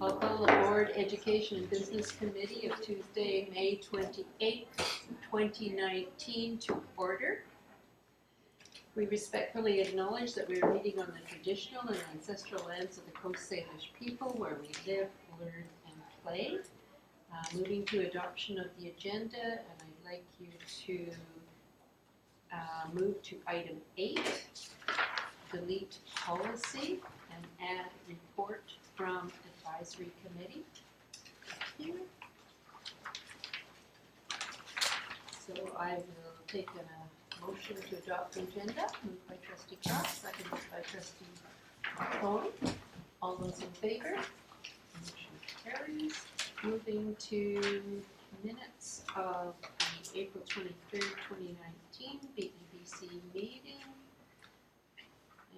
I'll call the Board Education and Business Committee of Tuesday, May 28th, 2019 to order. We respectfully acknowledge that we are meeting on the traditional and ancestral lands of the Coast Salish people where we live, learn, and play. Moving to adoption of the agenda, and I'd like you to move to item 8, delete policy, and add report from advisory committee. So I will take a motion to adopt the agenda, moved by trustee Cross, seconded by trustee Cohen. All those in favor? Motion carries. Moving to minutes of the April 23rd, 2019 BEBC meeting.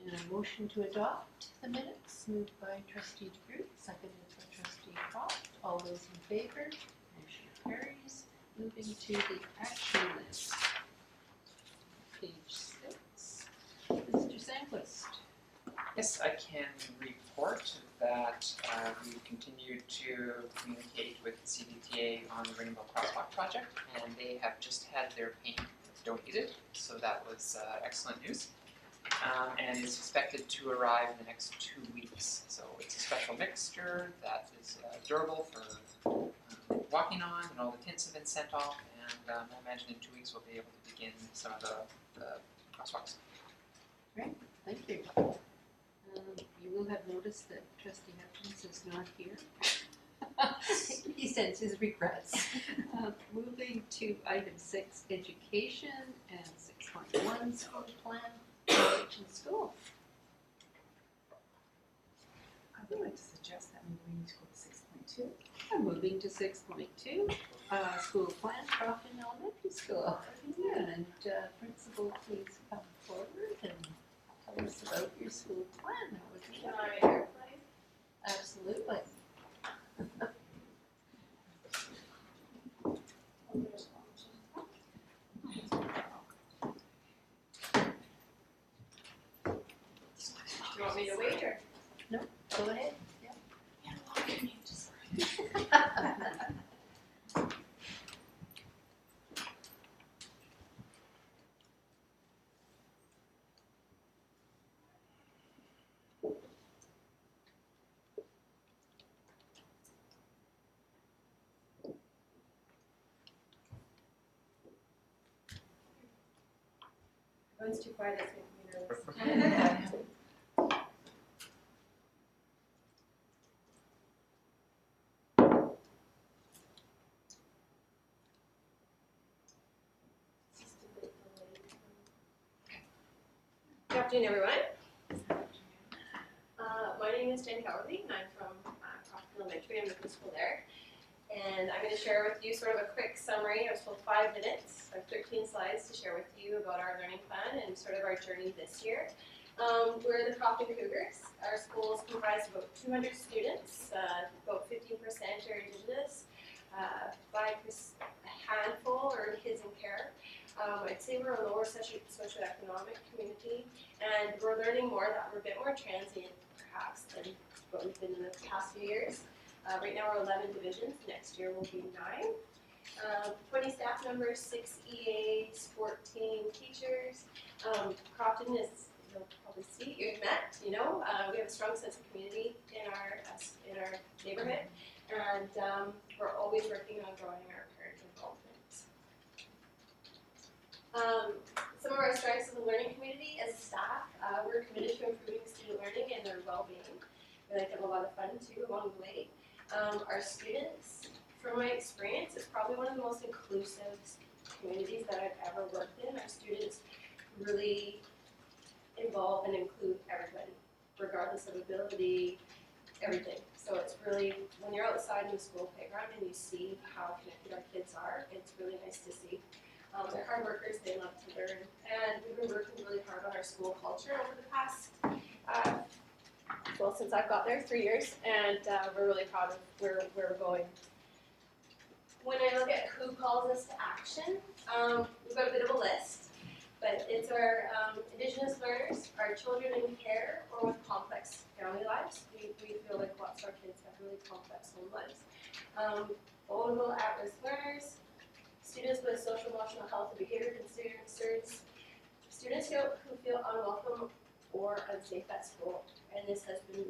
And a motion to adopt the minutes, moved by trustee DeGroot, seconded by trustee Croft. All those in favor? Motion carries. Moving to the action list. Page 6. Mr. Sandquist. Yes, I can report that we continue to communicate with CDTA on the Rainbow Crosswalk project, and they have just had their paint donated, so that was excellent news. And is expected to arrive in the next 2 weeks. So it's a special mixture that is durable for walking on, and all the tints have been sent off, and I imagine in 2 weeks we'll be able to begin some of the crosswalks. Great, thank you. You will have noticed that trustee Hutchins is not here. He sends his regrets. Moving to item 6, education, and 6.1, school plan, college and school. I would like to suggest that moving to go to 6.2. I'm moving to 6.2, school plan, Crofton Elementary School. Yeah, and principal, please come forward and tell us about your school plan. That would be wonderful. Absolutely. Do you want me to wait or? No, go ahead. Everyone's too quiet, it's making me nervous. Good afternoon, everyone. My name is Jen Cowerly, and I'm from Crofton Elementary. I'm the principal there. And I'm going to share with you sort of a quick summary. I was told 5 minutes. I have 13 slides to share with you about our learning plan and sort of our journey this year. We're the Crofton Cougars. Our school is comprised of about 200 students. About 15% are Indigenous. 5%, a handful are kids in care. I'd say we're a lower socioeconomic community, and we're learning more that we're a bit more transient, perhaps, than what we've been in the past few years. Right now we're 11 divisions. Next year we'll be 9. 20 staff members, 6 EAs, 14 teachers. Crofton is, you'll probably see, you've met, you know. We have a strong sense of community in our neighborhood, and we're always working on growing our parent involvement. Some of our strengths in the learning community as a staff, we're committed to improving student learning and their well-being. We like to have a lot of fun too along the way. Our students, from my experience, is probably one of the most inclusive communities that I've ever worked in. Our students really involve and include everybody, regardless of ability, everything. So it's really, when you're outside in the school playground and you see how connected our kids are, it's really nice to see. They're hard workers, they love to learn, and we've been working really hard on our school culture over the past, well, since I've got there, 3 years, and we're really proud of where we're going. When I look at who calls us to action, we've got a bit of a list, but it's our Indigenous learners, our children in care, or with complex family lives. We feel like lots of our kids have really complex home lives. Vulnerable at-risk learners, students with social, emotional health, and behavior concerns, students who feel unwelcome or unsafe at school, and this has been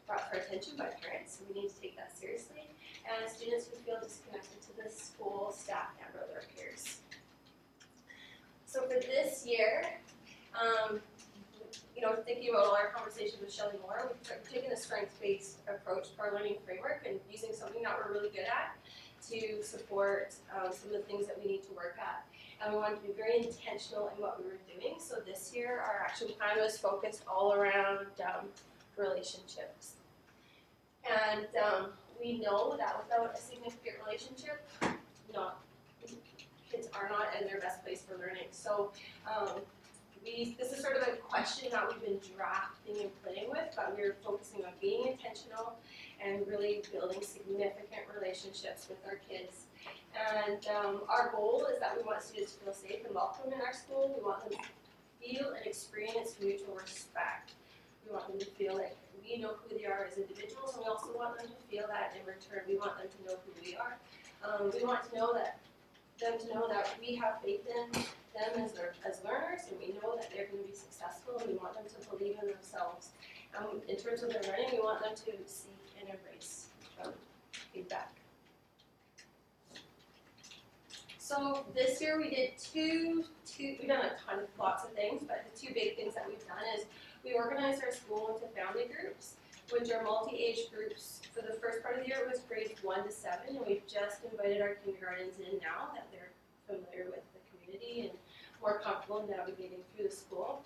brought to our attention by parents, so we need to take that seriously, and students who feel disconnected to the school, staff, and or their peers. So for this year, thinking about all our conversations with Shelley Moore, we've taken a strengths-based approach to our learning framework and using something that we're really good at to support some of the things that we need to work at. And we wanted to be very intentional in what we were doing. So this year, our action plan was focused all around relationships. And we know that without a significant relationship, kids are not in their best place for learning. So this is sort of a question that we've been drafting and playing with, but we're focusing on being intentional and really building significant relationships with our kids. And our goal is that we want students to feel safe and welcome in our school. We want them to feel and experience mutual respect. We want them to feel like we know who they are as individuals, and we also want them to feel that in return. We want them to know who we are. We want them to know that we have faith in them as learners, and we know that they're going to be successful, and we want them to believe in themselves. In terms of their learning, we want them to seek and embrace feedback. So this year we did we've done lots of things, but the two big things that we've done is we organized our school into family groups, which are multi-age groups. For the first part of the year, it was grades 1 to 7, and we've just invited our kindergartens in now that they're familiar with the community and more comfortable navigating through the school.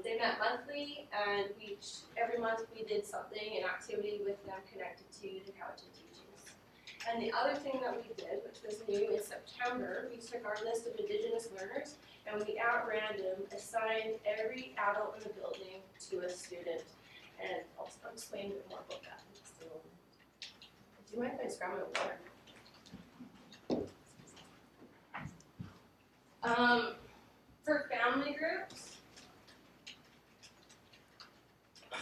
They met monthly, and every month we did something, an activity with them connected to the Cowichan teachings. And the other thing that we did, which was new in September, we took our list of Indigenous learners and we at random assigned every adult in the building to a student. And I'll explain a bit more about that in just a moment. Do you mind if I just grab my water? For family groups,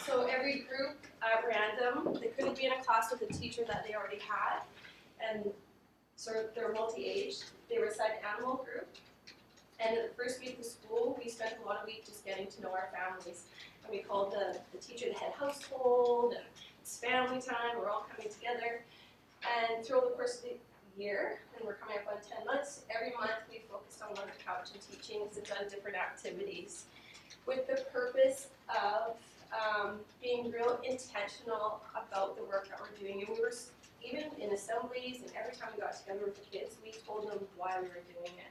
so every group at random, they couldn't be in a class with a teacher that they already had, and so they're multi-age. They were assigned animal group, and in the first week of school, we spent a lot of weeks just getting to know our families. And we called the teacher the head household, and it's family time, we're all coming together. And throughout the course of the year, and we're coming up on 10 months, every month we focused on one of the Cowichan teachings and done different activities with the purpose of being real intentional about the work that we're doing. And we were, even in assemblies and every time we got together with the kids, we told them why we were doing it.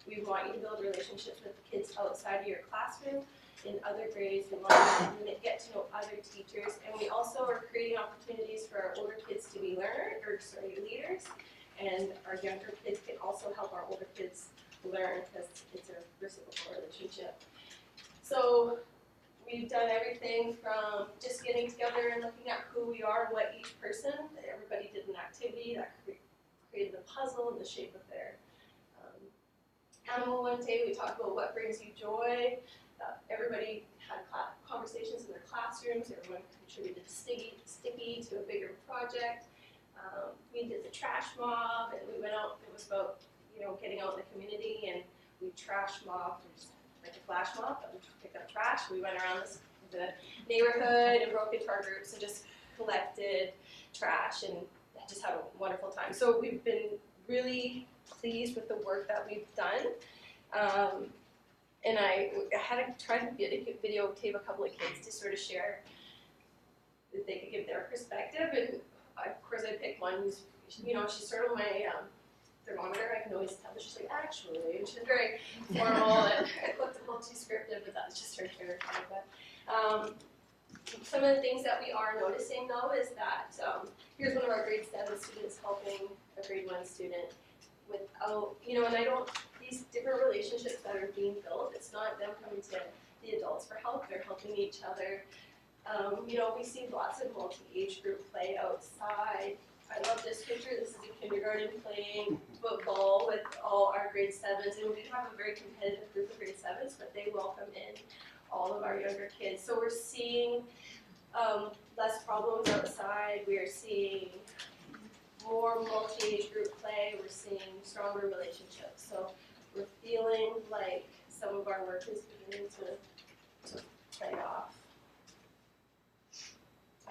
We want you to build relationships with the kids outside of your classroom, in other grades, we want them to get to know other teachers, and we also are creating opportunities for our older kids to be leaders, and our younger kids can also help our older kids learn because it's a reciprocal relationship. So we've done everything from just getting together and looking at who we are and what each person, everybody did an activity that created a puzzle in the shape of their animal. One day we talked about what brings you joy. Everybody had conversations in their classrooms. Everyone contributed sticky to a bigger project. We did the trash mob, and we went out. It was about getting out in the community, and we trash mobbed, like a flash mob. But we picked up trash. We went around the neighborhood and broke into our groups and just collected trash, and just had a wonderful time. So we've been really pleased with the work that we've done. And I had to try to videotape a couple of kids to sort of share that they could give their perspective. And of course I picked one who's, she's sort of my thermometer. I can always tell that she's like, actually, and she's very formal, and it looked a little too scripted, but that's just her character. But some of the things that we are noticing though is that here's one of our grade 7 students helping a grade 1 student without, and these different relationships that are being built, it's not them coming to the adults for help, they're helping each other. We see lots of multi-age group play outside. I love this picture. This is a kindergarten playing football with all our grade 7s, and we have a very competitive group of grade 7s, but they welcome in all of our younger kids. So we're seeing less problems outside. We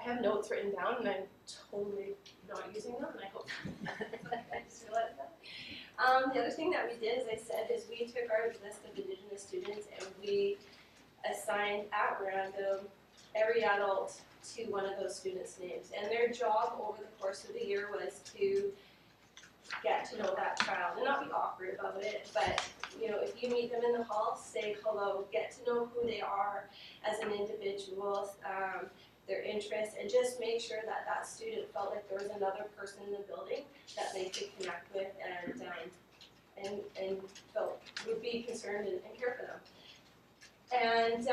I have notes written down and I'm totally not using them, and I hope I just realized that. The other thing that we did, as I said, is we took our list of Indigenous students and we assigned at random every adult to one of those students' names. And their job over the course of the year was to get to know that child and not be awkward about it, but if you meet them in the hall, say hello, get to know who they are as an individual, their interests, and just make sure that that student felt like there was another person in the building that they could connect with and felt would be concerned and care for them. And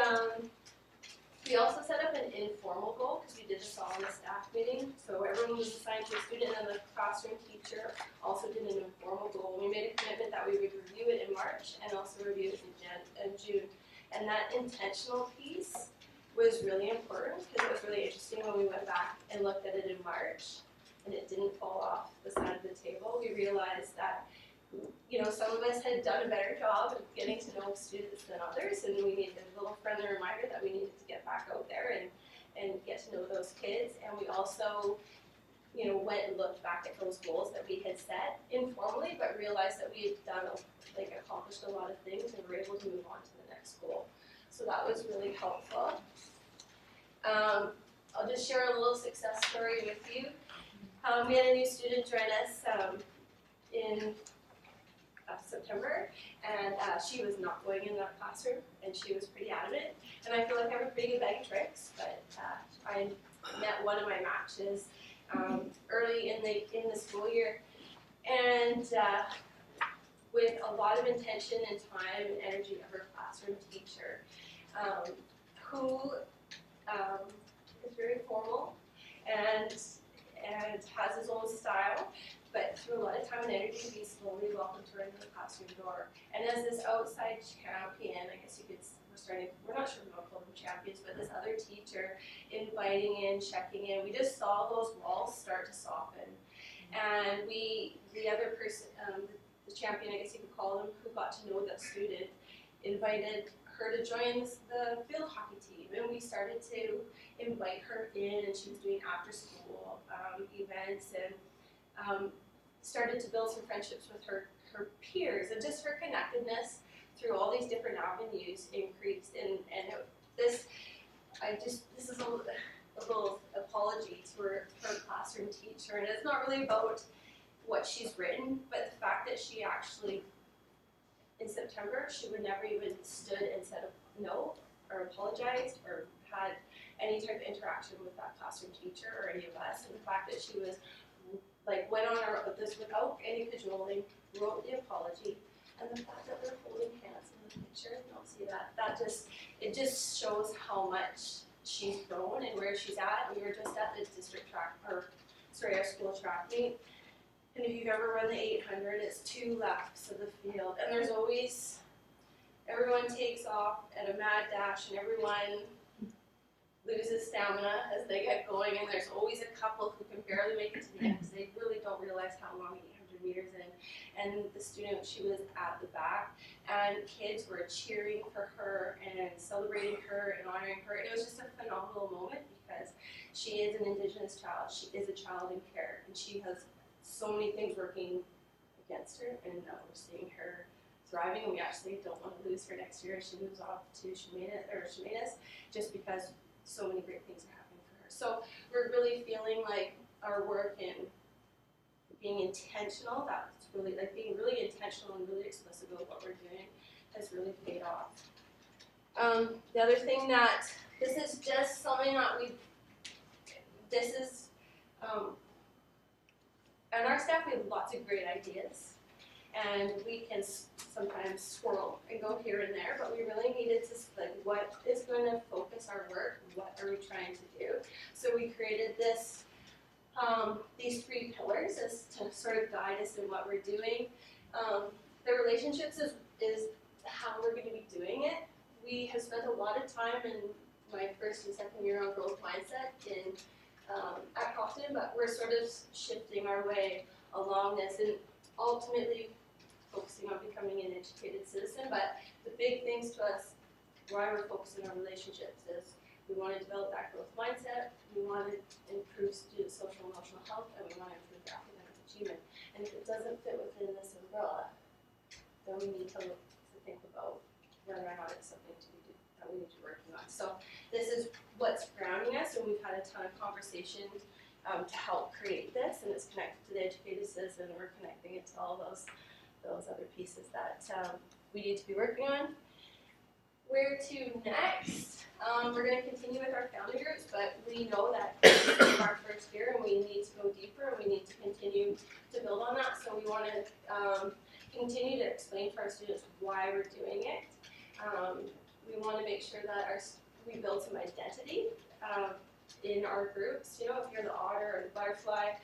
we also set up an informal goal, because we did this all in the staff meeting. So everyone was assigned to a student, and then the classroom teacher also did an informal goal. We made a commitment that we would review it in March and also review it in June. And that intentional piece was really important, because it was really interesting when we went back and looked at it in March and it didn't fall off the side of the table. We realized that some of us had done a better job of getting to know students than others, and we needed a little friendly reminder that we needed to get back out there and get to know those kids. And we also, went and looked back at those goals that we had set informally, but realized that we had accomplished a lot of things and were able to move on to the next goal. So that was really helpful. I'll just share a little success story with you. We had a new student join us in September, and she was not going in that classroom, and she was pretty adamant. And I feel like I have a pretty good bag of tricks, but I met one of my matches early in the school year, and with a lot of intention and time and energy of her classroom teacher, who is very formal and has his own style, but through a lot of time and energy, we slowly welcomed her into the classroom door. And as this outside champion, I guess you could, we're not sure if we'll call them champions, but this other teacher inviting in, checking in, we just saw those walls start to soften. And the other person, the champion, I guess you could call them, who got to know that student, invited her to join the field hockey team. And we started to invite her in, and she was doing after school events, and started to build some friendships with her peers, and just her connectedness through all these different avenues increased. And this is a little apology to her classroom teacher, and it's not really about what she's written, but the fact that she actually, in September, she would never even stood and said no, or apologized, or had any type of interaction with that classroom teacher or any of us. And the fact that she was went on this without any cajoling, wrote the apology, and the fact that they're holding hands in the picture, you don't see that. It just shows how much she's grown and where she's at. We were just at the our school track meet. And if you've ever run the 800, it's 2 laps of the field, and there's always, everyone takes off at a mad dash, and everyone loses stamina as they get going, and there's always a couple who can barely make it to the end because they really don't realize how long 800 meters in. And the student, she was at the back, and kids were cheering for her and celebrating her and honoring her. And it was just a phenomenal moment, because she is an Indigenous child, she is a child in care, and she has so many things working against her, and now we're seeing her thriving, and we actually don't want to lose her next year. She moves off to Chemainus, just because so many great things are happening for her. So we're really feeling like our work in being intentional, that's really, being really intentional and really explicit about what we're doing has really paid off. The other thing that, this is just something that on our staff we have lots of great ideas, and we can sometimes swirl and go here and there, but we really needed to, what is going to focus our work? What are we trying to do? So we created these 3 pillars as to sort of guide us in what we're doing. The relationships is how we're going to be doing it. We have spent a lot of time in my first and second year on growth mindset at Crofton, but we're sort of shifting our way along this, and ultimately focusing on becoming an educated citizen. But the big things to us, why we're focusing on relationships, is we want to develop that growth mindset. We want to we need to think about whether or not it's something that we need to be working on. So this is what's grounding us, and we've had a ton of conversation to help create this, and it's connected to the educated citizen, and we're connecting it to all those other pieces that we need to be working on. Where to next? We're going to continue with our family groups, but we know that this is our first year, and we need to go deeper, and we need to continue to build on that. So we want to continue to explain to our students why we're doing it. We want to make sure that we build some identity in our groups. You know, if you're the otter or the butterfly,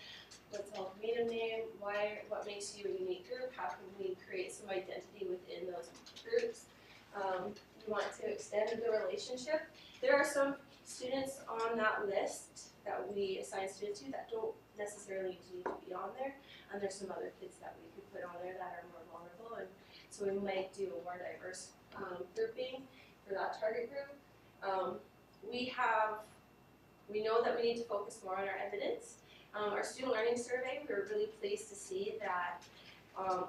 what's the maiden name? What makes you a unique group? How can we create some identity within those groups? We want to extend the relationship. There are some students on that list that we assign students to that don't necessarily need to be on there, and there's some other kids that we could put on there that are more vulnerable, and so we might do a more diverse grouping for that target group. We know that we need to focus more on our evidence. Our student learning survey, we were really pleased to see that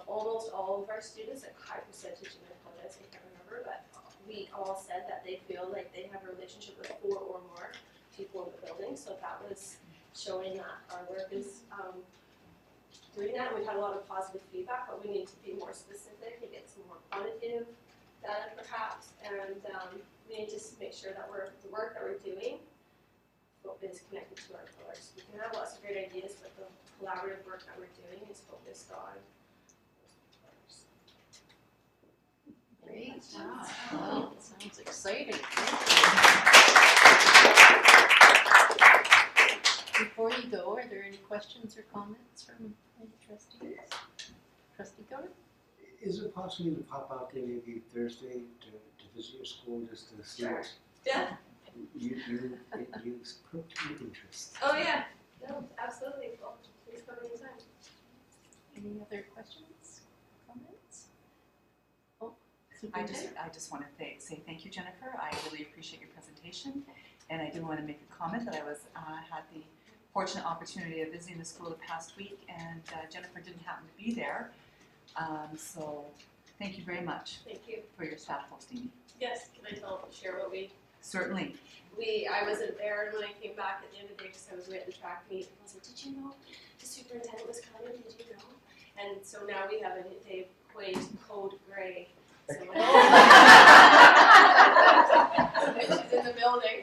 almost all of our students, a high percentage in the quotas, I can't remember, but we all said that they feel like they have a relationship with 4 or more people in the building. So that was showing that our work is doing that. We've had a lot of positive feedback, but we need to be more specific and get some more quantitative data perhaps, and we need to make sure that the work that we're doing is connected to our pillars. We can have lots of great ideas, but the collaborative work that we're doing is focused on those pillars. Great. Well, it sounds exciting. Before you go, are there any questions or comments from any trustees? Trustee Thorne? Is it possible to pop out there maybe Thursday to visit your school just to see Sure. what Yeah. you spoke to my interest? Oh yeah. No, absolutely. Well, please come anytime. Any other questions, comments? Oh, I Superintendent? just want to say thank you, Jennifer. I really appreciate your presentation, and I do want to make a comment that I had the fortunate opportunity of visiting the school the past week, and Jennifer didn't happen to be there. So thank you very much Thank you. for your staff hosting me. Yes. Can I share what we? Certainly. I wasn't there, and when I came back at the end of the day, because I was at the track meet, I was like, did you know the superintendent was coming? Did you know? And so now we have they've coined Code Gray. So she's in the building.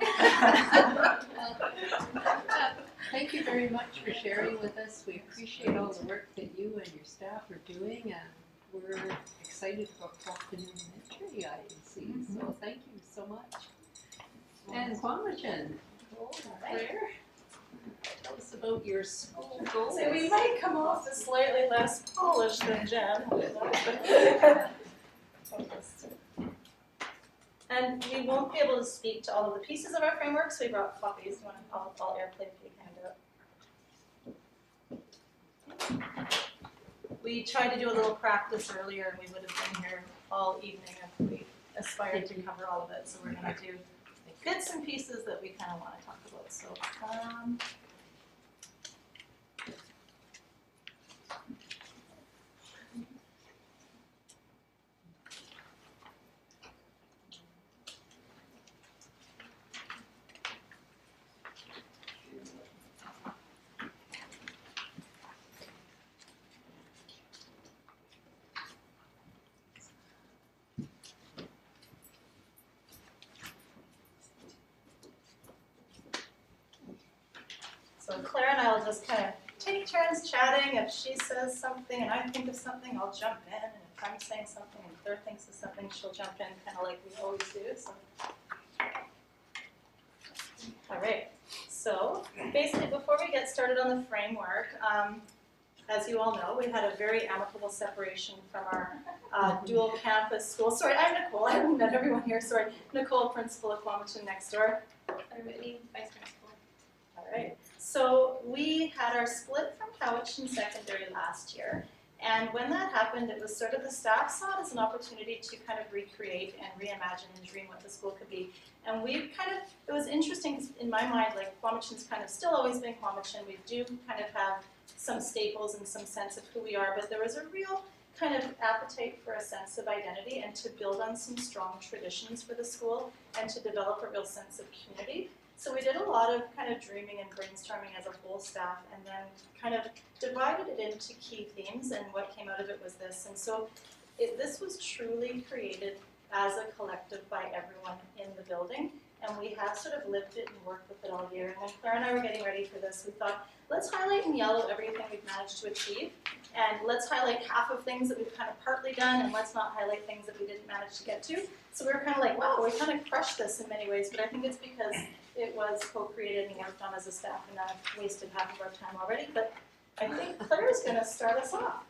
Thank you very much for sharing with us. We appreciate all the work that you and your staff are doing, and we're excited about Crofton Elementary, I can see. So thank you so much. And Kwamachan, Claire, tell us about your school goals. So we might come off as slightly less polished than Jen. And we won't be able to speak to all of the pieces of our framework, so we brought copies. You want to all airplay if you can do it. We tried to do a little practice earlier, and we would have been here all evening if we aspired to cover all of it. So we're going to do bits and pieces that we kind of want to talk about. So. So Claire and I will just kind of take turns chatting. If she says something and I think of something, I'll jump in. And if I'm saying something and Claire thinks of something, she'll jump in kind of like we always do. So. All right. So basically, before we get started on the framework, as you all know, we had a very amicable separation from our dual campus school. Sorry, I'm Nicole. I haven't met everyone here. Sorry. Nicole, principal at Kwamachan next door. I'm Whitney, vice principal. All right. So we had our split from Cowichan Secondary last year, and when that happened, it was sort of the staff saw it as an opportunity to kind of recreate and reimagine and dream what the school could be. And we kind of, it was interesting because in my mind, like Kwamachan's kind of still always been Kwamachan. We do kind of have some staples and some sense of who we are, but there was a real kind of appetite for a sense of identity and to build on some strong traditions for the school and to develop a real sense of community. So we did a lot of kind of dreaming and brainstorming as a whole staff and then kind of divided it into key themes, and what came out of it was this. And so this was truly created as a collective by everyone in the building, and we have sort of lived it and worked with it all year. And when Claire and I were getting ready for this, we thought, let's highlight in yellow everything we've managed to achieve, and let's highlight half of things that we've kind of partly done, and let's not highlight things that we didn't manage to get to. So we were kind of like, wow, we kind of crushed this in many ways, but I think it's because it was co-created and worked on as a staff, and I've wasted half of our time already. But I think Claire's going to start us off.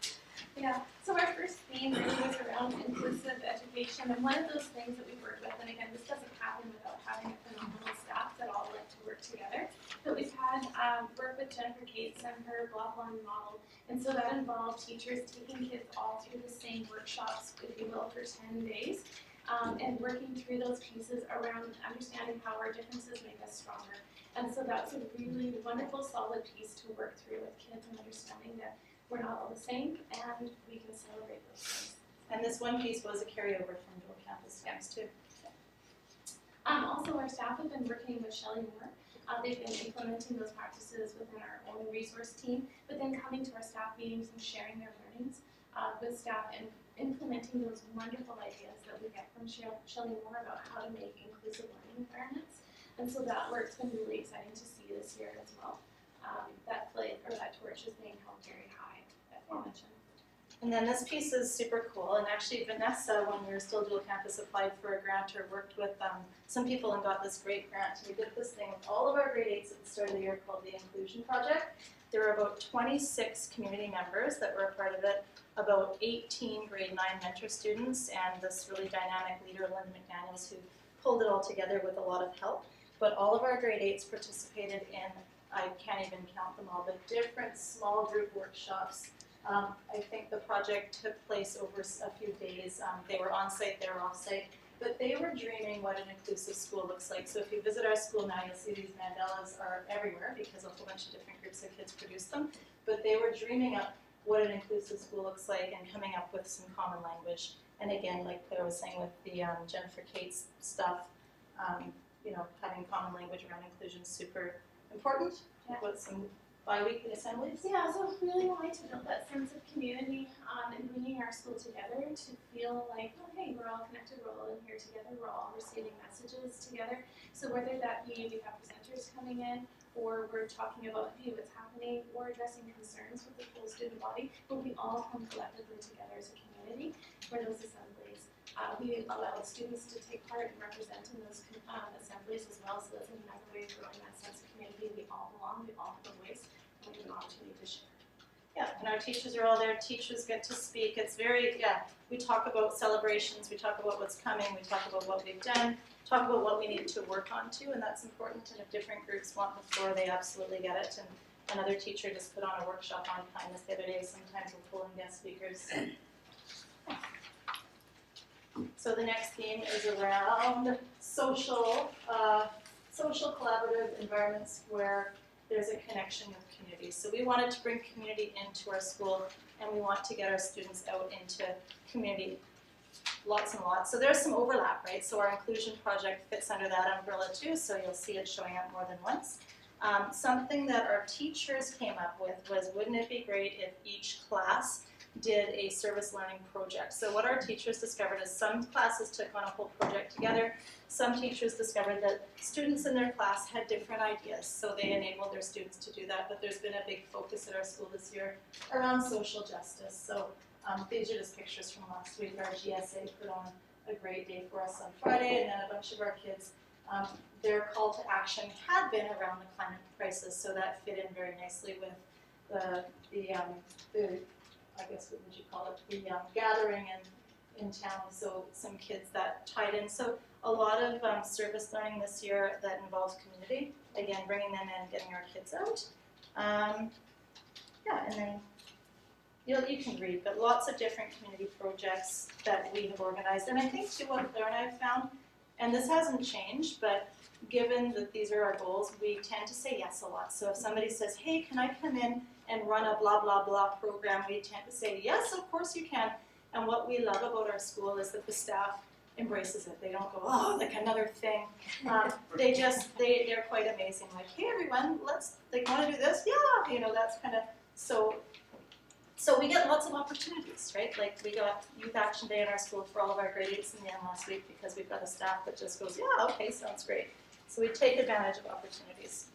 Yeah, so our first theme really was around inclusive education, and one of those things that we worked with, and again, this doesn't happen without having a phenomenal staff that all like to work together, but we've had work with Jennifer Cates and her Block One model, and so that involved teachers taking kids all through the same workshops, if you will, for 10 days, and working through those pieces around understanding how our differences make us stronger. And so that's a really wonderful, solid piece to work through with kids and understanding that we're not all the same, and we can celebrate those things. And this one piece was a carryover from dual campus times too. Also, our staff have been working with Shelley Moore. They've been implementing those practices within our own resource team, but then coming to our staff meetings and sharing their learnings with staff and implementing those wonderful ideas that we get from Shelley Moore about how to make inclusive learning environments. And so that work's been really exciting to see this year as well. That torch is being held very high, as I mentioned. And then this piece is super cool, and actually Vanessa, when we were still dual campus, applied for a grant or worked with some people and got this great grant. We did this thing with all of our grade 8s at the start of the year called the Inclusion Project. There were about 26 community members that were a part of it, about 18 grade 9 mentor students, and this really dynamic leader, Linda McDaniels, who pulled it all together with a lot of help. But all of our grade 8s participated in, I can't even count them all, but different small group workshops. I think the project took place over a few days. They were on site, they were off site, but they were dreaming what an inclusive school looks like. So if you visit our school now, you'll see these mandalas are everywhere because a whole bunch of different groups of kids produce them. But they were dreaming up what an inclusive school looks like and coming up with some common language. And again, like Claire was saying with the Jennifer Cates stuff, having common language around inclusion is super important. Yeah. With some bi-weekly assemblies. Yeah, so really wanting to build that sense of community and bringing our school together to feel like, oh hey, we're all connected, we're all in here together, we're all receiving messages together. So whether that be we have presenters coming in, or we're talking about hey, what's happening, or addressing concerns with the full student body, but we all come collectively together as a community for those assemblies. We allow students to take part and represent in those assemblies as well, so that's another way of growing that sense of community. We all belong, we all have a voice, and we have an opportunity to share. Yeah, and our teachers are all there, teachers get to speak. It's very, we talk about celebrations, we talk about what's coming, we talk about what we've done, talk about what we need to work on too, and that's important. And if different groups want the floor, they absolutely get it. And another teacher just put on a workshop on kindness the other day. Sometimes we'll pull in guest speakers. So the next theme is around social collaborative environments where there's a connection with community. So we wanted to bring community into our school, and we want to get our students out into community lots and lots. So there's some overlap, right? So our inclusion project fits under that umbrella too, so you'll see it showing up more than once. Something that our teachers came up with was, wouldn't it be great if each class did a service learning project? So what our teachers discovered is some classes took on a whole project together. Some teachers discovered that students in their class had different ideas, so they enabled their students to do that. But there's been a big focus at our school this year around social justice. So these are just pictures from last week. Our GSA put on a great day for us on Friday, and then a bunch of our kids, their call to action had been around the climate crisis, so that fit in very nicely with the I guess what would you call it, the gathering in town, so some kids that tied in. So a lot of service learning this year that involves community, again, bringing them in, getting our kids out. And then you can read, but lots of different community projects that we have organized. And I think too what Claire and I have found, and this hasn't changed, but given that these are our goals, we tend to say yes a lot. So if somebody says, hey, can I come in and run a blah, blah, blah program, we tend to say, yes, of course you can. And what we love about our school is that the staff embraces it. They don't go, oh, like another thing. They're quite amazing. Like, hey everyone, let's, like, want to do this? Yeah, you know, that's kind of, so we get lots of opportunities, right? Like, we got Youth Action Day in our school for all of our grade 8s in the end last week because we've got a staff that just goes, yeah, okay, sounds great. So we take advantage of opportunities.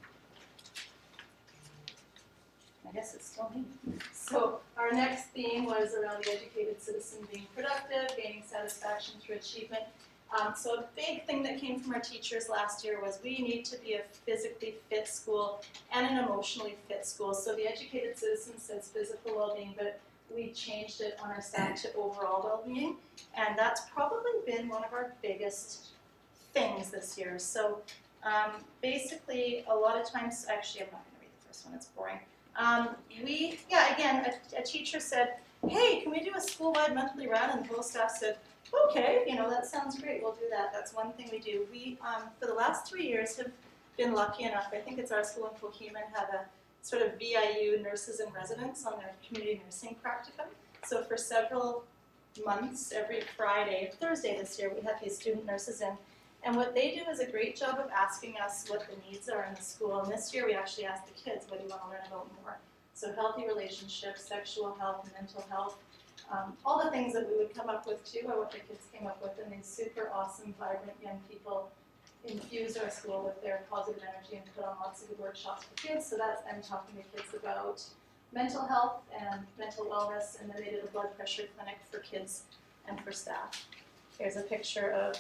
I guess it's still me. So our next theme was around the educated citizen being productive, gaining satisfaction through achievement. So a big thing that came from our teachers last year was we need to be a physically fit school and an emotionally fit school. So the educated citizen says physical well-being, but we changed it on our staff to overall well-being. And that's probably been one of our biggest things this year. So basically, a lot of times, actually I'm not going to read the first one, it's boring. A teacher said, hey, can we do a school-wide monthly run? And the whole staff said, okay, you know, that sounds great, we'll do that. That's one thing we do. We, for the last 3 years, have been lucky enough, I think it's our school in Coquitlam, have a sort of VIU nurses in residence on their community nursing practicum. So for several months, every Thursday this year, we had these student nurses in. And what they do is a great job of asking us what the needs are in the school. And this year we actually asked the kids, what do you want to learn about more? So healthy relationships, sexual health, mental health, all the things that we would come up with too are what the kids came up with. And these super awesome, vibrant young people infuse our school with their positive energy and put on lots of good workshops for kids. So that's them talking to kids about mental health and mental wellness. And then they did a blood pressure clinic for kids and for staff. Here's a picture of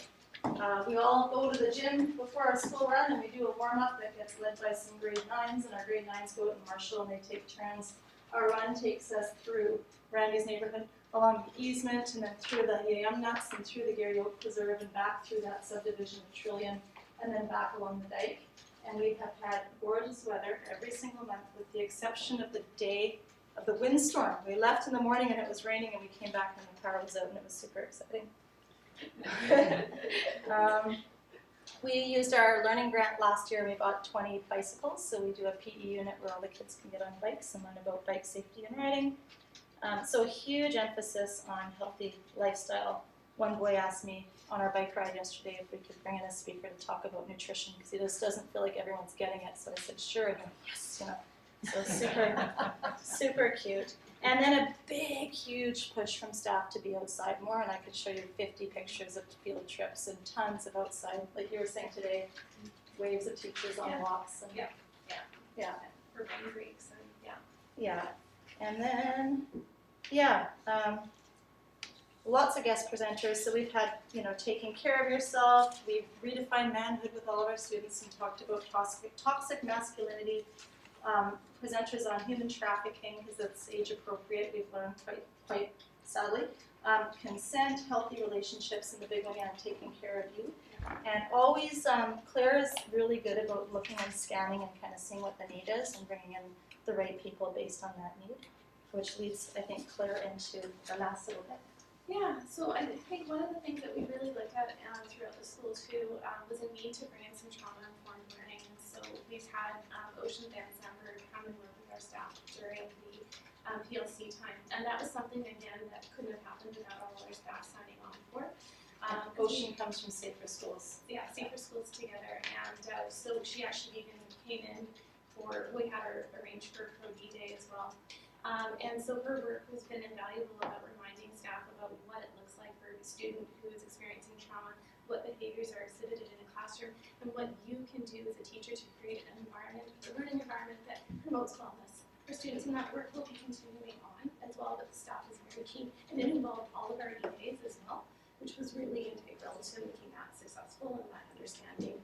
we all go to the gym before our school run and we do a warm-up that gets led by some grade 9s, and our grade 9s go out in Marshall and they take turns. Our run takes us through Randy's neighborhood, along the easement, and then through the Yam Nuts and through the Gary Oak Preserve and back through that subdivision of Trillium and then back along the dike. And we have had gorgeous weather every single month with the exception of the day of the windstorm. We left in the morning and it was raining and we came back and the power was out and it was super exciting. We used our learning grant last year. We bought 20 bicycles, so we do a PE unit where all the kids can get on bikes and learn about bike safety and riding. So a huge emphasis on healthy lifestyle. One boy asked me on our bike ride yesterday if we could bring in a speaker to talk about nutrition because he just doesn't feel like everyone's getting it. So I said, sure, and yes, you know. So super cute. And then a big, huge push from staff to be outside more, and I could show you 50 pictures of field trips and tons of outside, like you were saying today, waves of teachers on walks. And, yeah. For rain breaks and Yeah, and then, lots of guest presenters. So we've had, taking care of yourself. We've redefined manhood with all of our students and talked about toxic masculinity. Presenters on human trafficking, because it's age appropriate, we've learned quite sadly. Consent, healthy relationships, and the big one, taking care of you. And always, Claire is really good about looking and scanning and kind of seeing what the need is and bringing in the right people based on that need, which leads, I think, Claire into the last little bit. Yeah, so I think one of the things that we really looked at throughout the school too was a need to bring in some trauma-informed learning. And so we've had Ocean Van Sandberg come and work with our staff during the PLC time. And that was something, again, that couldn't have happened without all our staff signing on for. Ocean comes from Safer Schools. Yeah, Safer Schools together. And so she actually even came in we had her arranged for Pro D Day as well. And so her work has been invaluable about reminding staff about what it looks like for a student who is experiencing trauma, what behaviors are exhibited in a classroom, and what you can do as a teacher to create an environment, a learning environment that promotes wellness for students. And that work will be continuing on as well, but the staff is very keen. And it involved all of our EAs as well, which was really integral to making that successful, and that understanding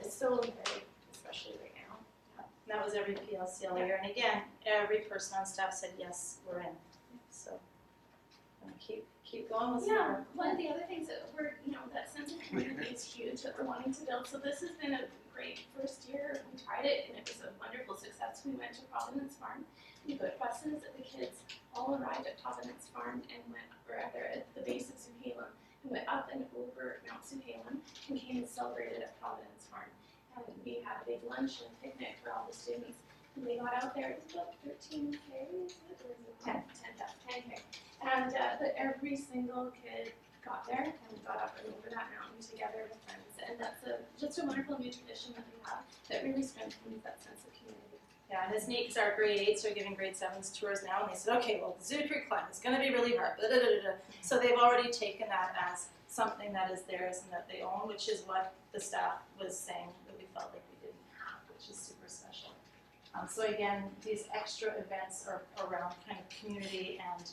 is so important, especially right now. And that was every PLCL year, and again, every person on staff said, yes, we're in. So, I'm gonna keep going with Yeah, one of the other things that that sense of community is huge that we're wanting to build. So this has been a great first year. We tried it and it was a wonderful success. We went to Providence Farm. We put buses, the kids all arrived at Providence Farm and at the base of Suhalem, and went up and over Mount Suhalem and came and celebrated at Providence Farm. and we had a big lunch and picnic for all the students. And they got out there, it was about 13K, is it? Or is it 10K. And but every single kid got there and got up and over that mountain together with friends. And that's just a wonderful new tradition that we have that really strengthens that sense of community. Yeah, and it's neat because our grade 8s are giving grade 7s tours now, and they said, okay, well, the Zoo Creek climb is going to be really hard. Blah, blah, blah, blah. So they've already taken that as something that is theirs and that they own, which is what the staff was saying that we felt like we didn't have, which is super special. So again, these extra events are around kind of community and,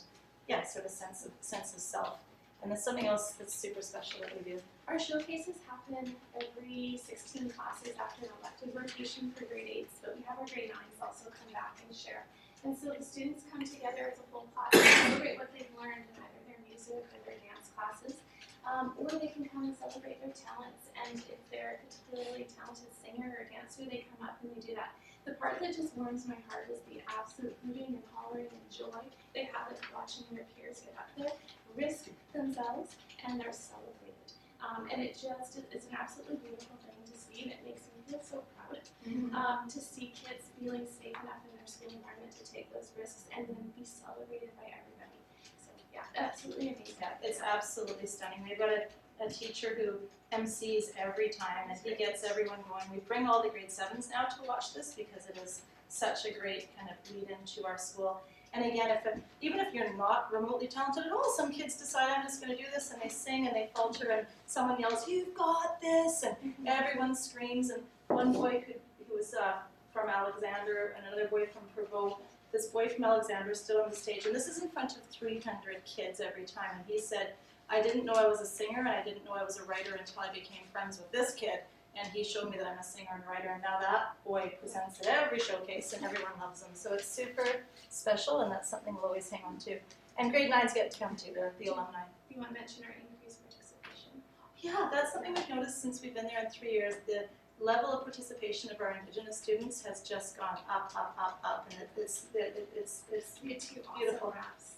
yeah, sort of sense of self. And there's something else that's super special that we do. Our showcases happen every 16 classes after an elective rotation for grade 8s, but we have our grade 9s also come back and share. And so the students come together as a full class to celebrate what they've learned in either their music or their dance classes, or they can come and celebrate their talents. And if they're a particularly talented singer or dancer, they come up and they do that. The part that just warms my heart is the absolute hooting and hollering and joy they have at watching their peers get up there, risk themselves, and they're celebrated. And it's an absolutely beautiful thing to see, and it makes me feel so proud to see kids feeling safe enough in their school environment to take those risks and then be celebrated by everybody. So yeah, absolutely amazing. Yeah, it's absolutely stunning. We've got a teacher who MCs every time, and he gets everyone going. We bring all the grade 7s now to watch this because it is such a great kind of lead into our school. And again, even if you're not remotely talented at all, some kids decide I'm just going to do this, and they sing and they falter, and someone yells, "You've got this!" and everyone screams. And one boy who was from Alexander and another boy from Provaux, this boy from Alexander stood on the stage, and this is in front of 300 kids every time, and he said, "I didn't know I was a singer, and I didn't know I was a writer until I became friends with this kid. And he showed me that I'm a singer and writer, and now that boy presents at every showcase, and everyone loves him." So it's super special, and that's something we'll always hang on to. And grade 9s get to come too, they're the alumni. Do you want to mention our increased participation? Yeah, that's something we've noticed since we've been there in 3 years. The level of participation of our Indigenous students has just gone up, and it's We had two beautiful. awesome raps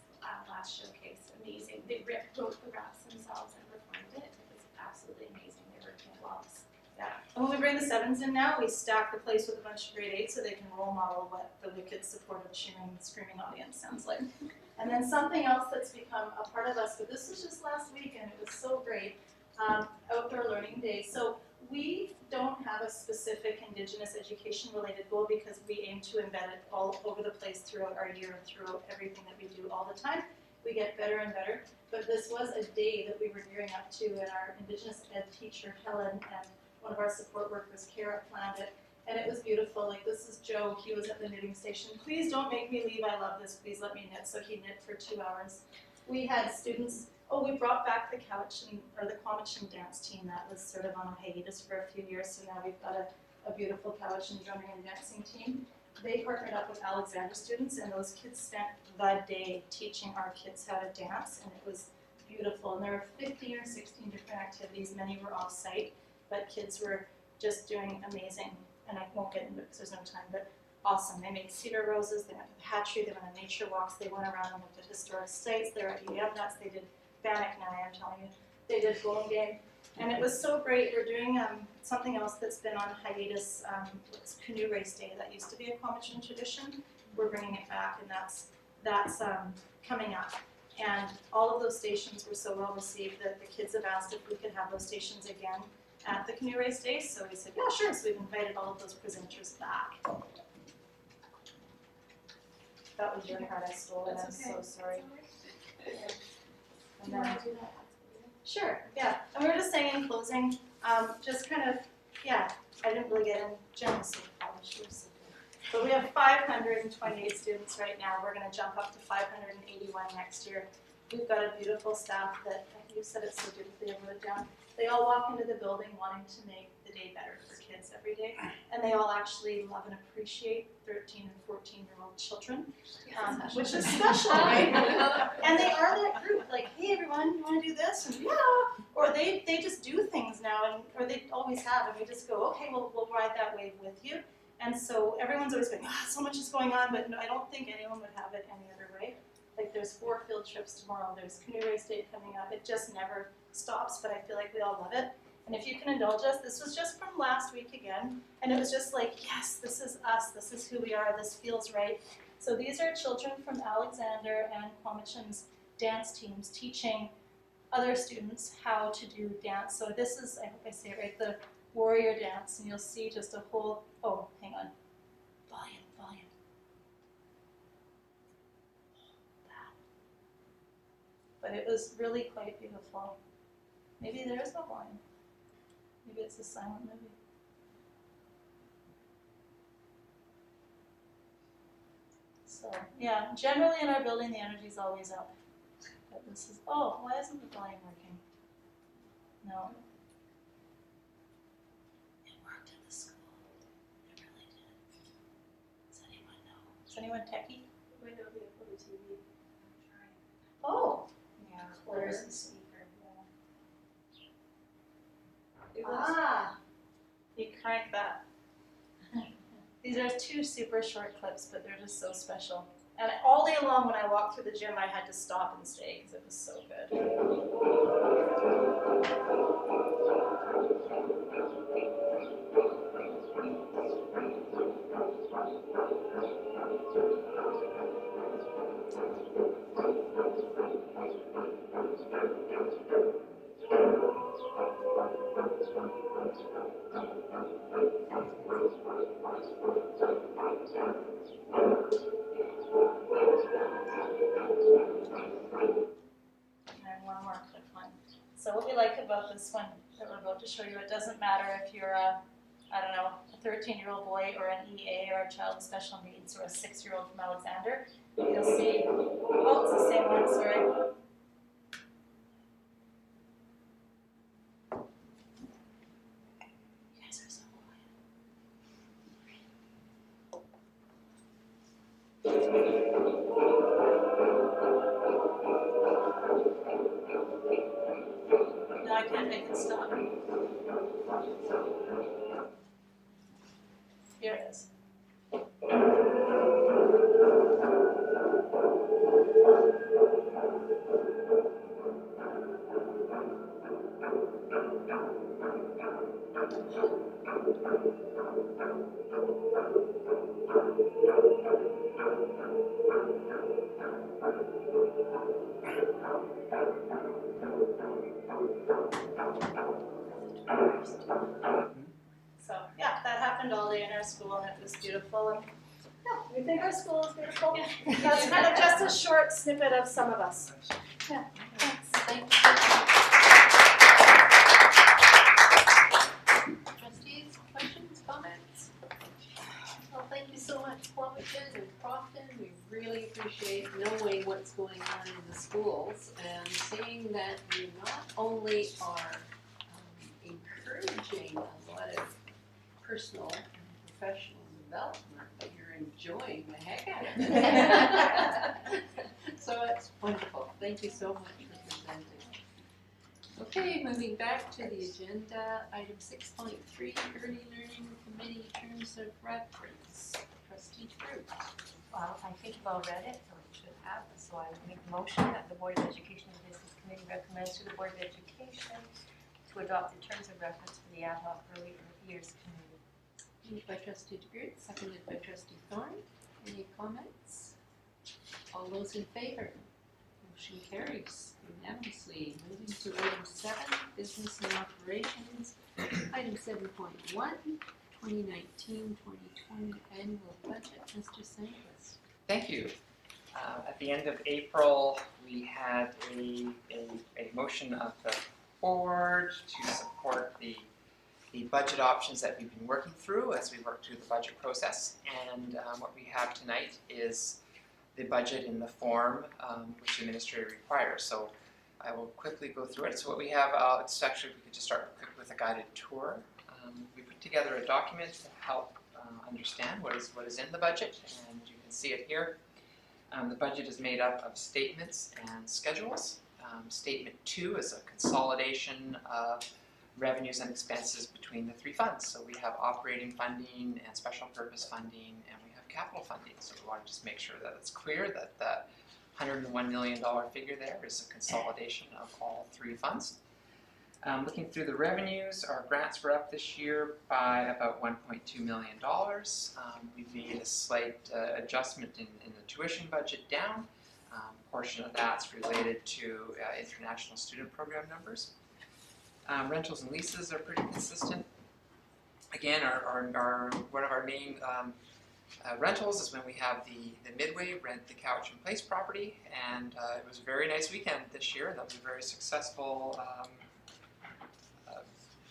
last showcase. Amazing. They wrote the raps themselves and performed it. It was absolutely amazing. They were flawless. Yeah, and when we bring the 7s in now, we stack the place with a bunch of grade 8s so they can role model what the wicked, supportive, cheering, screaming audience sounds like. And then something else that's become a part of us, but this was just last week and it was so great, Outdoor Learning Day. So we don't have a specific Indigenous education related goal because we aim to embed it all over the place throughout our year and throughout everything that we do all the time. We get better and better, but this was a day that we were gearing up to, and our Indigenous ed teacher, Helen, and one of our support workers, Kara, planned it, and it was beautiful. Like, this is Joe, he was at the knitting station. "Please don't make me leave, I love this, please let me knit." So he knit for 2 hours. We had students, we brought back the Quamachin dance team that was sort of on a hiatus for a few years, so now we've got a beautiful Quamachin drumming and dancing team. They partnered up with Alexander students, and those kids spent the day teaching our kids how to dance, and it was beautiful. And there were 15 or 16 different activities, many were off-site, but kids were just doing amazing, and I won't get into it because there's no time, but awesome. They made cedar roses, they went to the hatchery, they went on nature walks, they went around and looked at historic sites, they were at Yamnuts, they did Bannock now, I'm telling you, they did Golden Game, and it was so great. We're doing something else that's been on hiatus, it's Canoe Race Day. That used to be a Quamachin tradition. We're bringing it back, and that's coming up. And all of those stations were so well received that the kids have asked if we could have those stations again at the Canoe Race Day, so we said, yeah, sure. So we've invited all of those presenters back. That was your card I stole, and I'm so sorry. Do And you want then, to do that? sure, yeah. And we were just saying in closing, just kind of, yeah, I didn't really get in generously polished. She was so good. But we have 528 students right now. We're going to jump up to 581 next year. We've got a beautiful staff that, you said it so beautifully, I wrote it down. They all walk into the building wanting to make the day better for kids every day. And they all actually love and appreciate 13 and 14-year-old children, which is special, right? And they are that group, like, hey everyone, you want to do this? And yeah, or they just do things now, or they always have, and we just go, okay, we'll ride that wave with you. And so everyone's always going, so much is going on, but no, I don't think anyone would have it any other way. Like, there's 4 field trips tomorrow, there's Canoe Race Day coming up, it just never stops, but I feel like we all love it. And if you can indulge us, this was just from last week again, and it was just like, yes, this is us, this is who we are, this feels right. So these are children from Alexander and Quamachin's dance teams teaching other students how to do dance. So this is, I hope I say it right, the warrior dance, and you'll see just a whole, oh, hang on, volume. But it was really quite beautiful. Maybe there is no volume. Maybe it's a silent movie. So, yeah, generally in our building, the energy's always up. But this is, oh, why isn't the volume working? No. It worked at the school. It really did. Does anyone know? Is anyone techie? It might not be up on the TV. Oh, Yeah. where's the speaker? It was. Ah, you crank that. These are 2 super short clips, but they're just so special. And all day long when I walked through the gym, I had to stop and stay because it was so good. And one more quick one. So what we like about this one that we're about to show you, it doesn't matter if you're a 13-year-old boy or an EA or a child with special needs or a 6-year-old from Alexander. You'll see, oh, it's the same one, sorry. You guys are so quiet. No, I can't make it stop. Here it is. So yeah, that happened all day in our school and it was beautiful and yeah, we think our school is beautiful. That's kind of just a short snippet of some of us. Yeah, thanks. Thank you. Trustees, questions, comments? Well, thank you so much, Quamachin and Crofton. We really appreciate knowing what's going on in the schools and seeing that you not only are encouraging a lot of personal and professional development, but you're enjoying the heck out of it. So it's wonderful. Thank you so much for presenting. Okay, moving back to the agenda, item 6.3, Early Learning Committee Terms of Reference. Trustee Drew. Well, I think you've all read it, or you should have, so I make a motion that the Board of Education and Business Committee recommends to the Board of Education to adopt the terms of reference for the ad hoc early years committee. Moved by Trustee DeGroot, seconded by Trustee Thorne. Any comments? All those in favor? Motion carries unanimously. Moving to item 7, Business and Operations. Item 7.1, 2019-2020 Annual Budget. Mr. Sanchez. Thank you. At the end of April, we had a motion of the board to support the budget options that we've been working through as we work through the budget process. And what we have tonight is the budget in the form which the administrator requires. So I will quickly go through it. So what we have, it's actually, we could just start with a guided tour. We put together a document to help understand what is in the budget, and you can see it here. The budget is made up of statements and schedules. Statement 2 is a consolidation of revenues and expenses between the 3 funds. So we have operating funding and special purpose funding, and we have capital funding. So we want to just make sure that it's clear that the $101 million figure there is a consolidation of all 3 funds. Looking through the revenues, our grants were up this year by about $1.2 million. We made a slight adjustment in the tuition budget down. A portion of that's related to international student program numbers. Rentals and leases are pretty consistent. Again, one of our main rentals is when we have the Midway rent the Cowichan Place property, and it was a very nice weekend this year. That was a very successful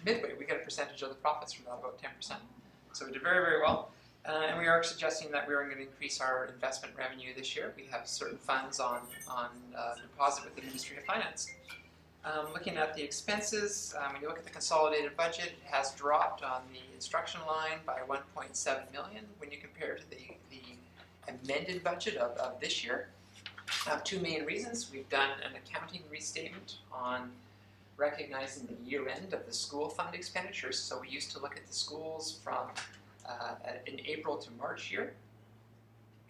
Midway. We got a percentage of the profits from that, about 10%. So we did very, very well. And we are suggesting that we are going to increase our investment revenue this year. We have certain funds on deposit with the Ministry of Finance. Looking at the expenses, when you look at the consolidated budget, it has dropped on the instruction line by $1.7 million when you compare to the amended budget of this year. Two main reasons. We've done an accounting restatement on recognizing the year end of the school fund expenditures. So we used to look at the schools from an April to March year.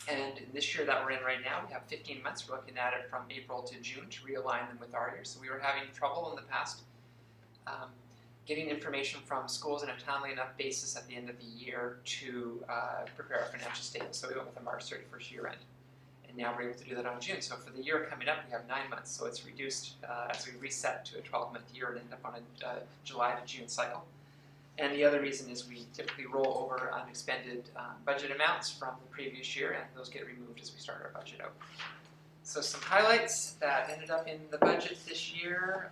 And in this year that we're in right now, we have 15 months. We're looking at it from April to June to realign them with our year. So we were having trouble in the past getting information from schools on a timely enough basis at the end of the year to prepare our financial statements. So we went with a March 31st year end. And now we're able to do that on June. So for the year coming up, we have 9 months. So it's reduced as we reset to a 12-month year and end up on a July to June cycle. And the other reason is we typically roll over unexpended budget amounts from the previous year, and those get removed as we start our budget out. So some highlights that ended up in the budget this year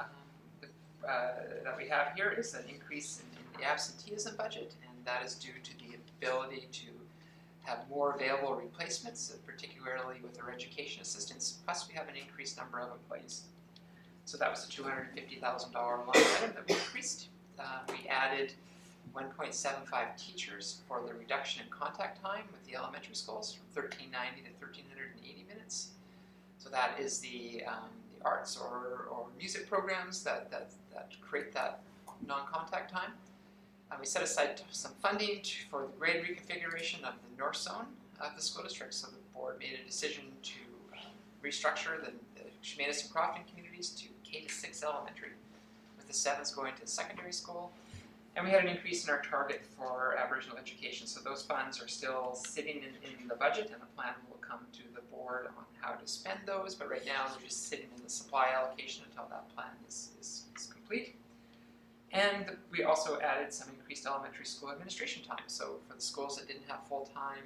that we have here is an increase in the absenteeism budget, and that is due to the ability to have more available replacements, particularly with our education assistants, plus we have an increased number of employees. So that was a $250,000 line item that we increased. We added 1.75 teachers for the reduction in contact time with the elementary schools from 1,390 to 1,380 minutes. So that is the arts or music programs that create that non-contact time. We set aside some funding for the grade reconfiguration of the north zone of the school district. So the board made a decision to restructure the Chemainus and Crofton communities to K-6 elementary, with the 7s going to secondary school. And we had an increase in our target for Aboriginal education. So those funds are still sitting in the budget, and the plan will come to the board on how to spend those. But right now, they're just sitting in the supply allocation until that plan is complete. And we also added some increased elementary school administration time. So for the schools that didn't have full-time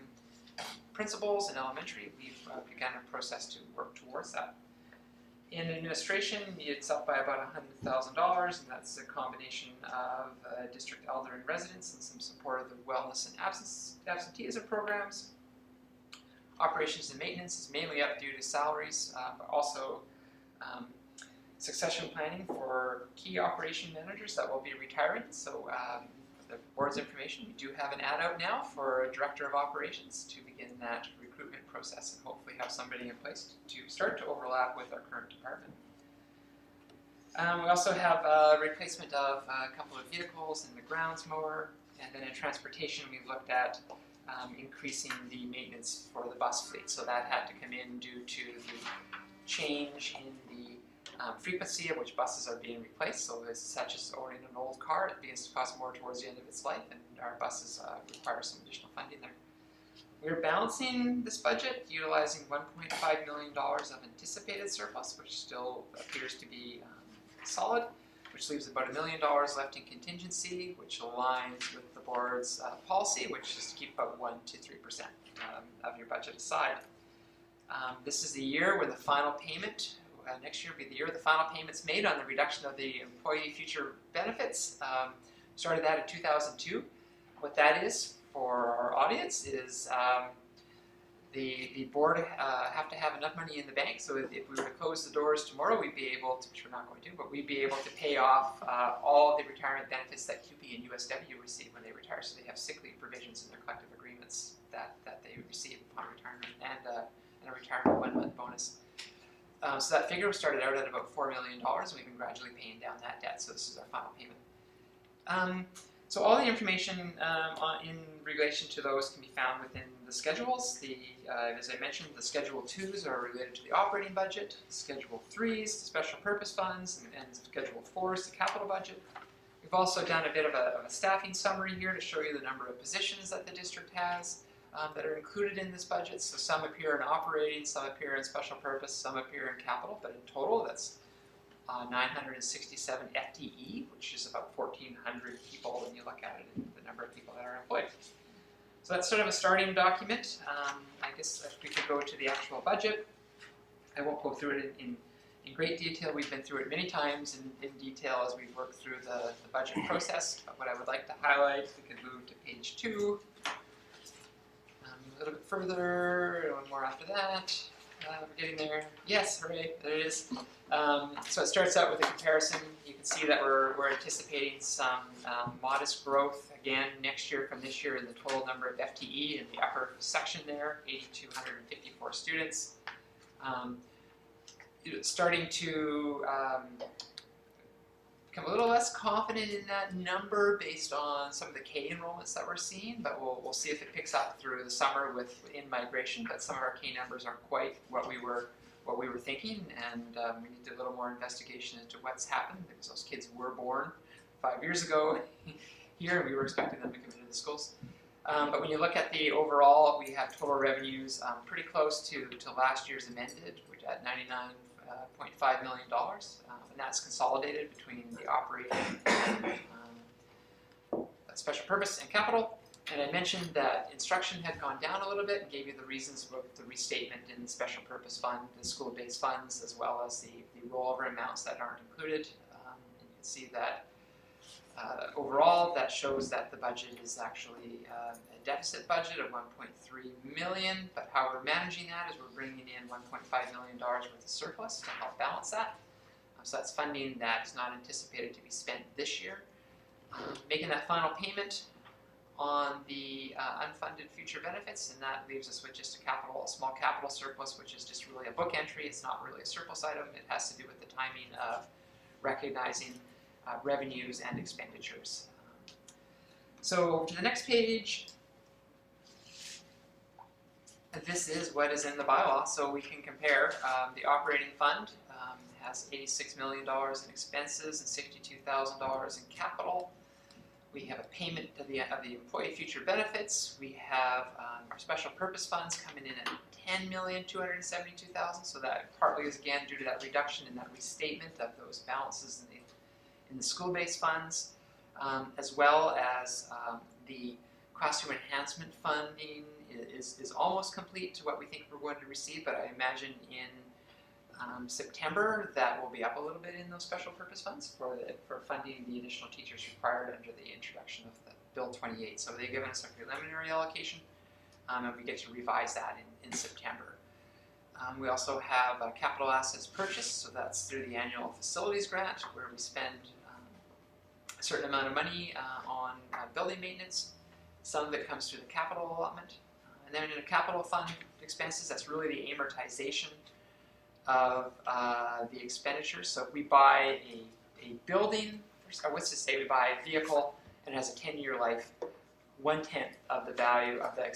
principals in elementary, we've begun a process to work towards that. In administration, it's up by about $100,000, and that's a combination of district elder and residents and some support of the wellness and absenteeism programs. Operations and maintenance is mainly up due to salaries, but also succession planning for key operation managers that will be retiring. So for the board's information, we do have an ad out now for a director of operations to begin that recruitment process and hopefully have somebody in place to start to overlap with our current department. We also have a replacement of a couple of vehicles and the grounds mower, and then in transportation we've looked at increasing the maintenance for the bus fleet. So that had to come in due to the change in the frequency at which buses are being replaced. So as such as owning an old car, it begins to cost more towards the end of its life, and our buses require some additional funding there. We're balancing this budget utilizing $1.5 million of anticipated surplus, which still appears to be solid, which leaves about $1 million left in contingency, which aligns with the board's policy, which is to keep about 1 to 3% of your budget aside. This is the year when the final payment, next year will be the year the final payment's made on the reduction of the employee future benefits. Started that in 2002. What that is for our audience is the board have to have enough money in the bank, so if we were to close the doors tomorrow, we'd be able to, which we're not going to, but we'd be able to pay off all the retirement benefits that QP and USW receive when they retire. So they have sick leave provisions in their collective agreements that they receive upon retirement, and a retirement 1-month bonus. So that figure started out at about $4 million, and we've been gradually paying down that debt, so this is our final payment. So all the information in relation to those can be found within the the schedules. As I mentioned, the Schedule 2s are related to the operating budget, Schedule 3s, the special purpose funds, and Schedule 4s, the capital budget. We've also done a bit of a staffing summary here to show you the number of positions that the district has that are included in this budget. So some appear in operating, some appear in special purpose, some appear in capital, but in total that's 967 FTE, which is about 1,400 people when you look at it, the number of people that are employed. So that's sort of a starting document. I guess if we could go to the actual budget. I won't go through it in great detail. We've been through it many times in detail as we've worked through the budget process. But what I would like to highlight, if we could move to page 2. A little bit further, one more after that. We're getting there. Yes, hooray, there it is. So it starts out with a comparison. You can see that we're anticipating some modest growth again next year from this year in the total number of FTE in the upper section there, 8,254 students. Starting to become a little less confident in that number based on some of the K enrollments that we're seeing, but we'll see if it picks up through the summer with in-migration. But some of our K numbers aren't quite what we were thinking, and we need to do a little more investigation into what's happened because those kids were born 5 years ago here, and we were expecting them to come into the schools. But when you look at the overall, we have total revenues pretty close to last year's amended, which at $99.5 million, and that's consolidated between the operating and special purpose and capital. And I mentioned that instruction had gone down a little bit and gave you the reasons for the restatement in the special purpose fund, the school-based funds, as well as the rollover amounts that aren't included. And you can see that overall, that shows that the budget is actually a deficit budget of $1.3 million, but how we're managing that is we're bringing in $1.5 million worth of surplus to help balance that. So that's funding that is not anticipated to be spent this year. Making that final payment on the unfunded future benefits, and that leaves us with just a small capital surplus, which is just really a book entry. It's not really a surplus item. It has to do with the timing of recognizing revenues and expenditures. So to the next page, this is what is in the bylaw, so we can compare. The operating fund has $86 million in expenses and $62,000 in capital. We have a payment of the employee future benefits. We have our special purpose funds coming in at $10,272,000. So that partly is again due to that reduction in that restatement of those balances in the school-based funds, as well as the classroom enhancement funding is almost complete to what we think we're going to receive. But I imagine in September, that will be up a little bit in those special purpose funds for funding the additional teachers required under the introduction of the Bill 28. So they've given us a preliminary allocation, and we get to revise that in September. We also have capital assets purchased, so that's through the annual facilities grant, where we spend a certain amount of money on building maintenance. Some of it comes through the capital allotment. And then in the capital fund expenses, that's really the amortization of the expenditures. So if we buy a building, or let's just say we buy a vehicle and it has a 10-year life, 1/10 of the value of the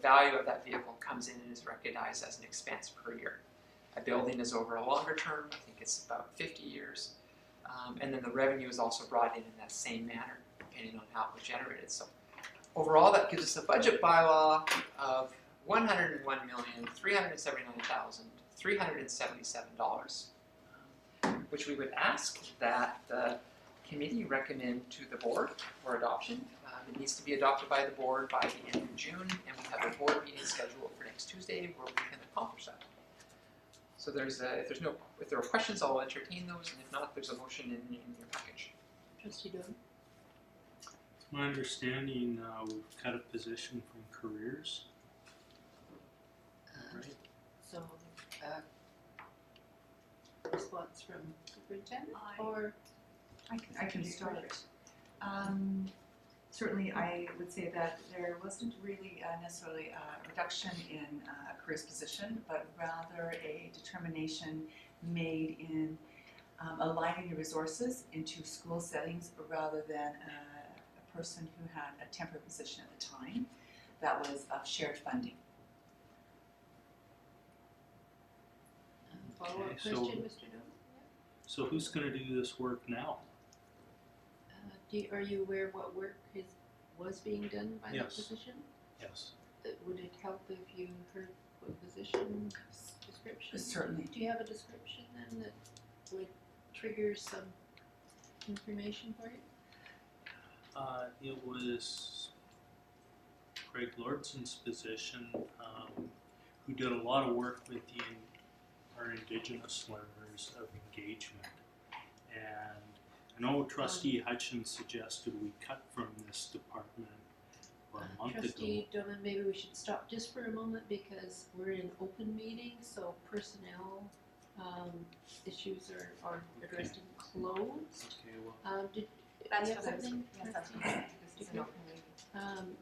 value of that vehicle comes in and is recognized as an expense per year. A building is over a longer term. I think it's about 50 years. And then the revenue is also brought in that same manner, depending on how it was generated. So overall, that gives us a budget bylaw of $101,379,377, which we would ask that the committee recommend to the board for adoption. It needs to be adopted by the board by the end of June, and we have a board meeting scheduled for next Tuesday where we can accomplish that. So if there are questions, I'll entertain those, and if not, there's a motion in your package. Trustee Doyle? My understanding, we've cut a position from careers. Right. So, response from superintendent, or? I can start. Certainly, I would say that there wasn't really necessarily a reduction in a careers position, but rather a determination made in aligning the resources into school settings rather than a person who had a temporary position at the time. that was of shared funding. Follow-up Okay, question, so- Mr. Doe? So who's gonna do this work now? Are you aware what work was being done by that Yes. position? Yes. Would it help if you heard what position description? Certainly. Do you have a description then that would trigger some information for you? It was Craig Lordson's position, who did a lot of work with our Indigenous learners of engagement. And I know Trustee Hutchins suggested we cut from this department about a month ago. Trustee Doman, maybe we should stop just for a moment because we're in open meeting, so personnel issues are addressed and closed. Okay, well, Did That's you have what I was, something? yes, that's Trustee? what I was, this is an open meeting.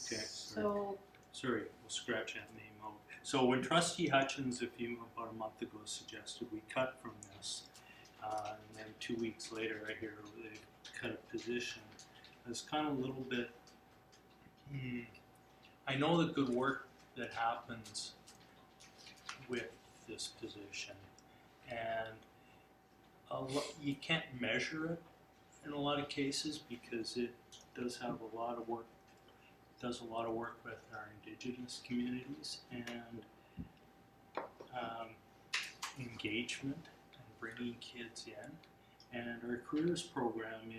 Okay, So, sorry, we'll scratch that name out. So when Trustee Hutchins, about a month ago, suggested we cut from this, and then 2 weeks later I hear they've cut a position, I was kind of a little bit, I know the good work that happens with this position, and you can't measure it in a lot of cases because it does have a lot of work, does a lot of work with our Indigenous communities and engagement and bringing kids in. And our careers program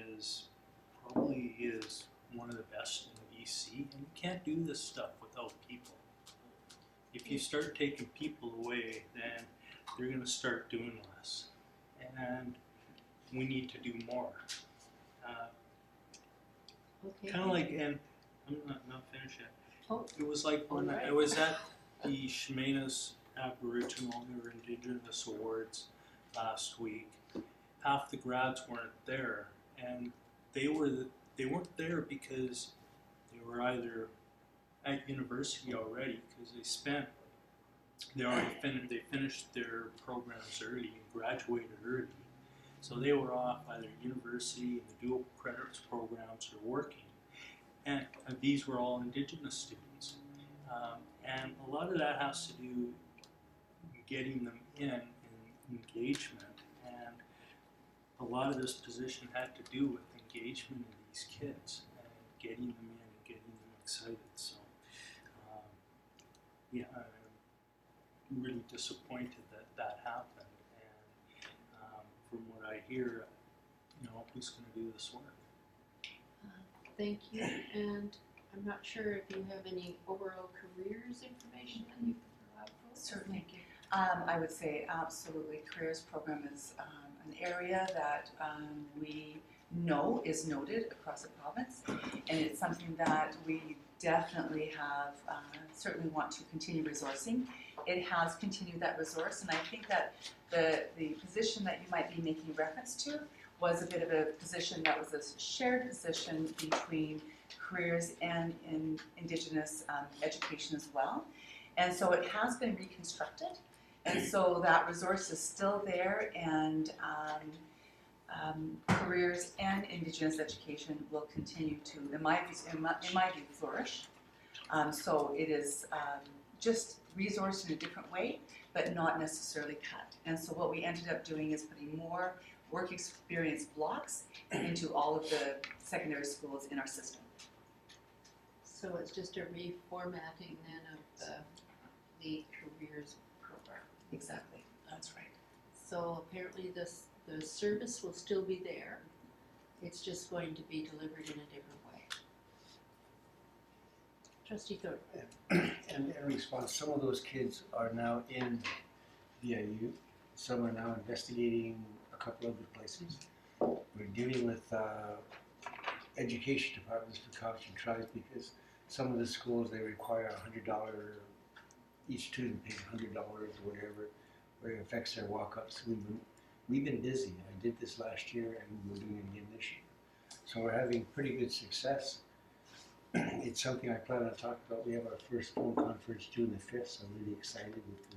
probably is one of the best in BC, and you can't do this stuff without people. If you start taking people away, then you're going to start doing less, and we need to do more. okay. Kind of like, and I'm not finished yet. Oh. It was like when I Alright. was at the Chemainus Aboriginal or Indigenous Awards last week. Half the grads weren't there, and they weren't there because they were either at university already because they finished their programs early and graduated early. So they were off either university and the dual credits programs or working. And these were all Indigenous students. And a lot of that has to do getting them in engagement. And a lot of this position had to do with engagement of these kids and getting them in and getting them excited. So, yeah, I'm really disappointed that happened. And from what I hear, who's going to do this work? Thank you, and I'm not sure if you have any overall careers information that you can provide for us. Certainly. I would say absolutely. Careers program is an area that we know is noted across the province, and it's something that we definitely have, certainly want to continue resourcing. It has continued that resource, and I think that the position that you might be making reference to was a bit of a position that was a shared position between careers and in Indigenous education as well. And so it has been reconstructed, and so that resource is still there, and careers and Indigenous education will continue to, in my view, flourish. So it is just resourced in a different way, but not necessarily cut. And so what we ended up doing is putting more work experience blocks into all of the secondary schools in our system. So it's just a reformatting then of the careers program. Exactly, that's right. So apparently the service will still be there, it's just going to be delivered in a different way. Trustee Thorpe. And in response, some of those kids are now in VIU, some are now investigating a couple other places. We're dealing with education departments for Cochrane Tribes because some of the schools, they require $100, each student pays $100 or whatever, where it affects their walk-ups. We've been busy. I did this last year and we're doing it again this year. So we're having pretty good success. It's something I plan on talking about. We have our first phone conference June the 5th, so I'm really excited with the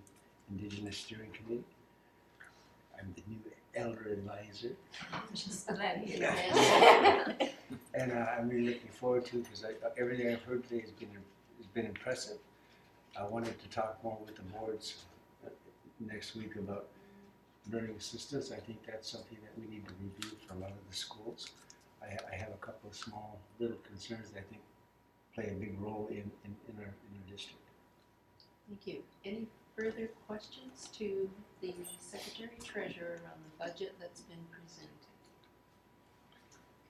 Indigenous Steering Committee. I'm the new elder advisor. Just letting you know. And And I'm really looking forward to it because everything I've heard today has been impressive. I wanted to talk more with the boards next week about learning assistance. I think that's something that we need to review for a lot of the schools. I have a couple of small little concerns that I think play a big role in our district. Thank you. Any further questions to the Secretary Treasurer on the budget that's been presented?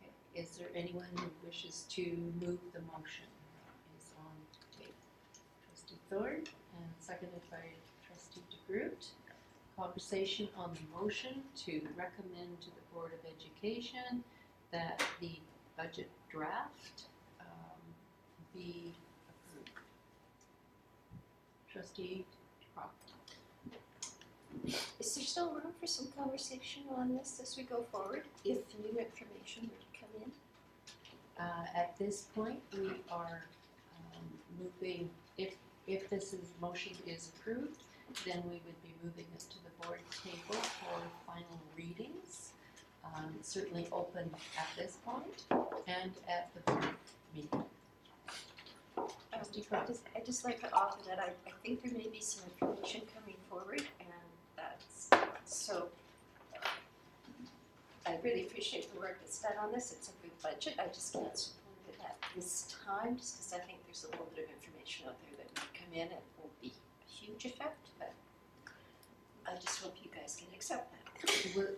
Okay, is there anyone who wishes to move the motion that is on the table? Trustee Thorne and seconded by Trustee DeGroot. Conversation on the motion to recommend to the Board of Education that the budget draft be approved. Trustee Croft. Is there still room for some conversation on this as we go forward, if new information were to come in? At this point, we are moving, if this motion is approved, then we would be moving it to the board table for final readings. It's certainly open at this point and at the board meeting. Trustee Croft. I'd just like to offer that I think there may be some information coming forward, and that's, so I really appreciate the work that's done on this. It's a good budget. I just can't support it at this time, just because I think there's a little bit of information out there that might come in and won't be a huge effect, but I just hope you guys can accept that.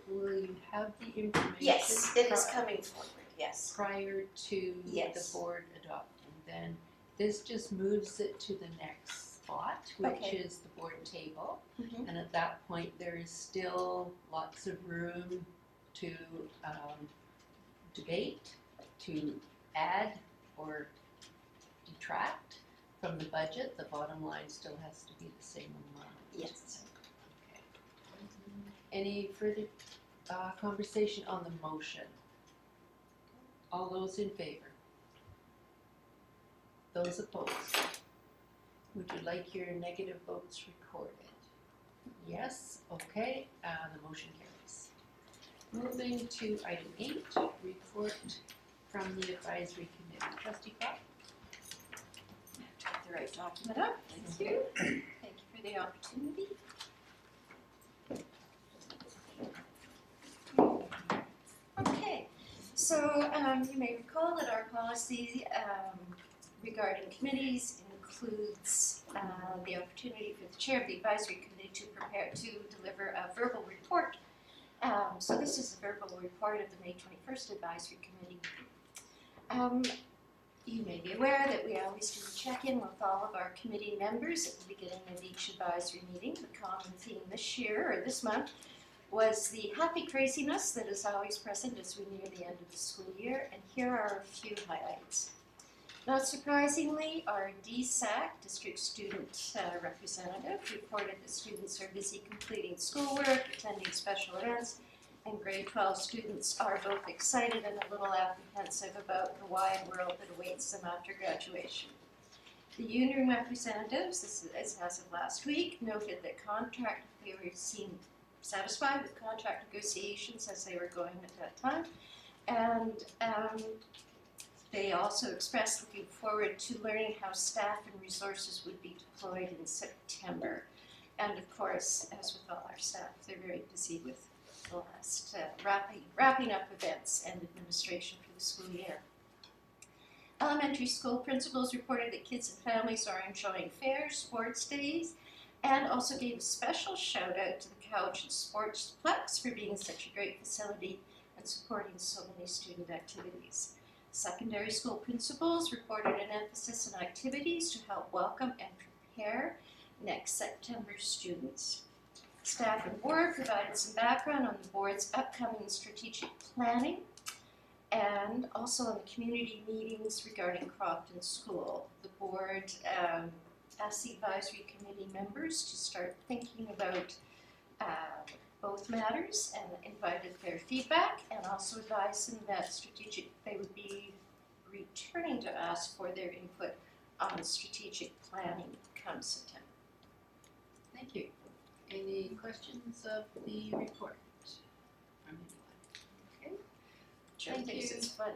Will you have the information? Yes, it is coming forward, yes. Prior to Yes. the board adopting, then this just moves it to the next spot, which Okay. is the board table. Mhm. And at that point, there is still lots of room to debate, to add or detract from the budget. The bottom line still has to be the same amount. Yes. Okay. Any further conversation on the motion? All those in favor? Those opposed? Would you like your negative votes recorded? Yes, okay, the motion carries. Moving to item 8, report from the advisory committee. Trustee Croft? I have the right document up, thank you. Thank you for the opportunity. Okay, so you may recall that our policy regarding committees includes the opportunity for the chair of the advisory committee to deliver a verbal report. So this is a verbal report of the May 21st advisory committee. You may be aware that we always do a check-in with all of our committee members at the beginning of each advisory meeting. The common theme this year, or this month, was the happy craziness that is always present as we near the end of the school year, and here are a few highlights. Not surprisingly, our DSAC, District Student Representative, reported that students are busy completing schoolwork, attending special events, and grade 12 students are both excited and a little apprehensive about the wide world that awaits them after graduation. The union representatives, this is as of last week, noted that they were seen satisfied with contract negotiations as they were going at that time, and they also expressed looking forward to learning how staff and resources would be deployed in September. And of course, as with all our staff, they're very busy with the last wrapping up events and administration for the school year. Elementary school principals reported that kids and families are enjoying fairs, sports days, and also gave a special shout out to the Cowichan Sportsplex for being such a great facility and supporting so many student activities. Secondary school principals reported an emphasis on activities to help welcome and prepare next September students. Staff and board provided some background on the board's upcoming strategic planning and also on the community meetings regarding Crofton School. The board asked the advisory committee members to start thinking about both matters and invited their feedback, and also advised them that they would be returning to us for their input on strategic planning come September. Thank you. Any questions of the report? Chair. Chair thinks it's funny.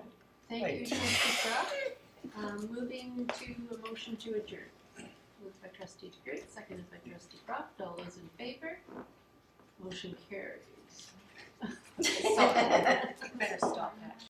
Thank you, Right. trustee Croft. Moving to a motion to adjourn. Moved by trustee DeGroote, seconded by trustee Croft. All those in favor? Motion carries.